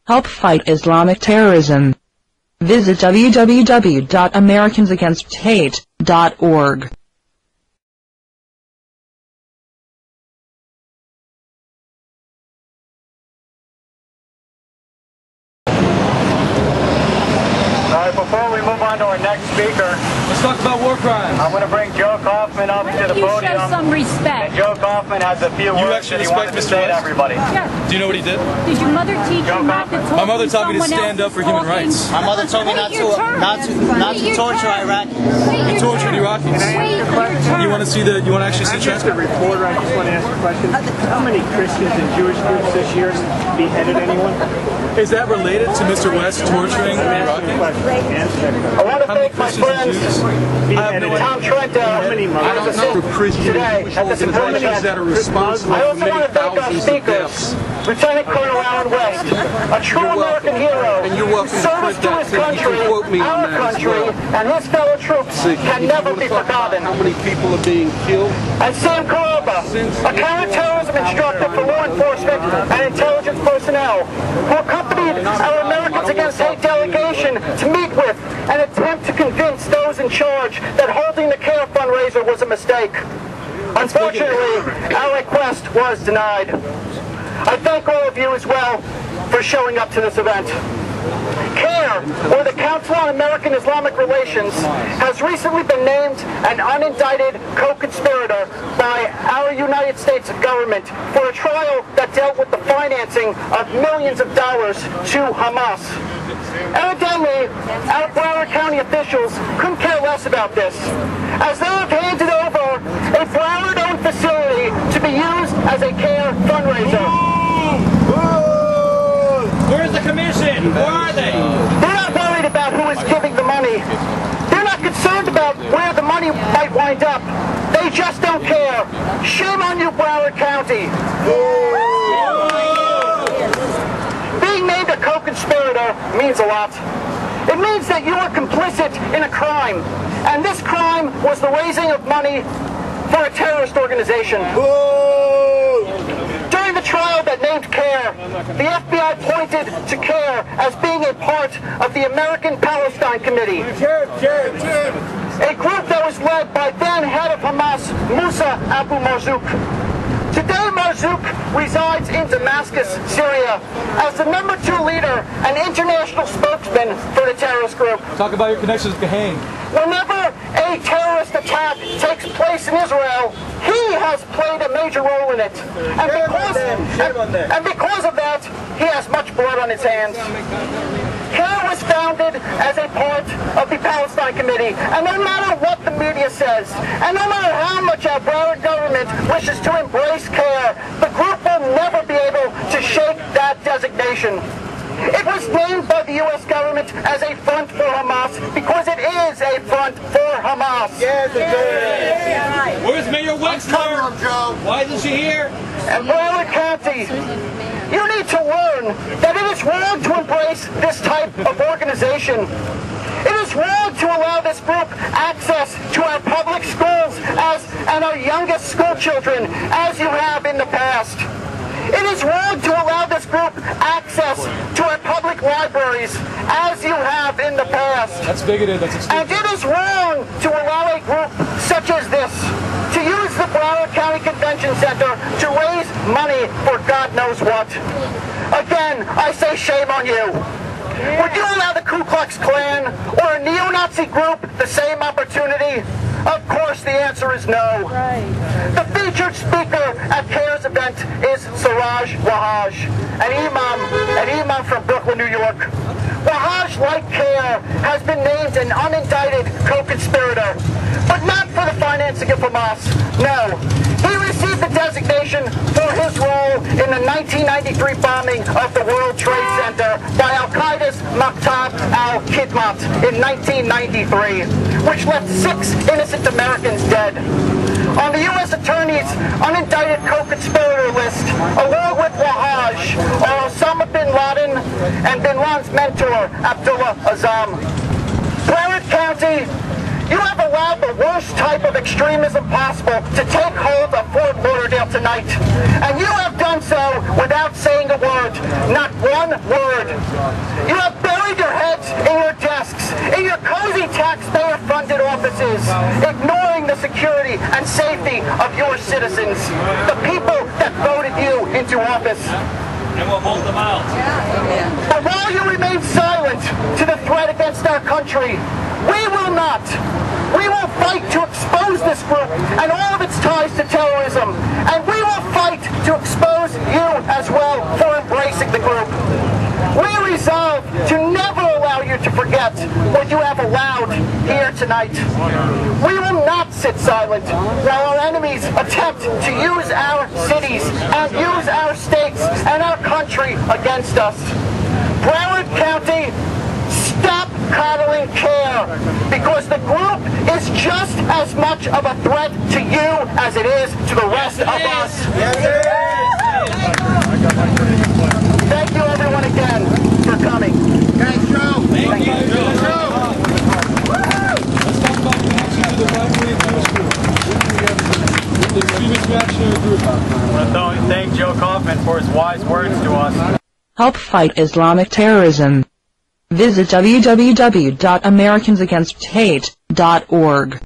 Help fight Islamic terrorism. Visit www.americansagainst.hate.org. Before we move on to our next speaker, let's talk about war crimes. I'm going to bring Joe Kaufman up to the podium. Show some respect. And Joe Kaufman has a few words that he wants to say to everybody. Yeah. Do you know what he did? Did your mother teach you not to talk? My mother taught me to stand up for human rights. My mother told me not to torture Iraqis. You tortured Iraqis. You want to see the? You want to actually see transcript? As a reporter, I just want to ask a question. How many Christians and Jewish groups this year beheaded anyone? Is that related to Mr. West torturing Iraqis? I want to thank my friends, Tom Trento, today at the symposium. I also want to thank our speakers, Lieutenant Colonel Alan West, a true American hero, service to his country, our country, and his fellow troops can never be forgotten. How many people are being killed? And Sam Karoba, a counterterrorism instructor for law enforcement and intelligence personnel, who accompanied our Americans Against Hate delegation to meet with and attempt to convince those in charge that holding the CAIR fundraiser was a mistake. Unfortunately, our request was denied. I thank all of you as well for showing up to this event. CAIR, or the Council on American Islamic Relations, has recently been named an unindicted co-conspirator by our United States government for a trial that dealt with the financing of millions of dollars to Hamas. Evidently, our Broward County officials couldn't care less about this, as they have handed over a Broward-owned facility to be used as a CAIR fundraiser. Where's the commission? Where are they? They're not worried about who is giving the money. They're not concerned about where the money might wind up. They just don't care. Shame on you, Broward County. Being named a co-conspirator means a lot. It means that you are complicit in a crime. And this crime was the raising of money for a terrorist organization. During the trial that named CAIR, the FBI pointed to CAIR as being a part of the American Palestine Committee, a group that was led by then head of Hamas, Musa Abu Marzouk. Today, Marzouk resides in Damascus, Syria, as the #2 leader and international spokesman for the terrorist group. Talk about your connections with Kaufman. Whenever a terrorist attack takes place in Israel, he has played a major role in it. And because of that, he has much blood on his hands. CAIR was founded as a part of the Palestine Committee, and no matter what the media says, and no matter how much our Broward government wishes to embrace CAIR, the group will never be able to shake that designation. It was named by the U.S. government as a front for Hamas because it is a front for Hamas. Yes, it is. Where's Mayor Wexler? Why isn't she here? And Broward County, you need to learn that it is wrong to embrace this type of organization. It is wrong to allow this group access to our public schools and our youngest school children, as you have in the past. It is wrong to allow this group access to our public libraries, as you have in the past. That's bigoted. That's extreme. And it is wrong to allow a group such as this to use the Broward County Convention Center to raise money for God knows what. Again, I say shame on you. Would you allow the Ku Klux Klan or a neo-Nazi group the same opportunity? Of course, the answer is no. The featured speaker at CAIR's event is Siraj Wahaj, an imam from Brooklyn, New York. Wahaj, like CAIR, has been named an unindicted co-conspirator, but not for the financing of Hamas. No. He received the designation for his role in the 1993 bombing of the World Trade Center by Al-Qaeda's Maktab al-Khidmat in 1993, which left 6 innocent Americans dead. On the U.S. Attorney's unindicted co-conspirator list, along with Wahaj, are Osama bin Laden and bin Laden's mentor, Abdullah Azzam. Broward County, You have allowed the worst type of extremism possible to take hold of Fort Lauderdale tonight. And you have done so without saying a word. Not one word. You have buried your heads in your desks, in your cozy taxpayer-funded offices, ignoring the security and safety of your citizens, the people that voted you into office. And we'll hold them out. But while you remain silent to the threat against our country, we will not. We will fight to expose this group and all of its ties to terrorism. And we will fight to expose you as well for embracing the group. We resolve to never allow you to forget what you have allowed here tonight. We will not sit silent while our enemies attempt to use our cities and use our states and our country against us. Broward County, stop coddling CAIR, because the group is just as much of a threat to you as it is to the rest of us. Thank you everyone again for coming. Thanks, Joe. Thank you. Let's talk about connection to the right-wing Jewish group. The extremist reactionary group. I want to thank Joe Kaufman for his wise words to us. Help fight Islamic terrorism. Visit www.americansagainst.hate.org.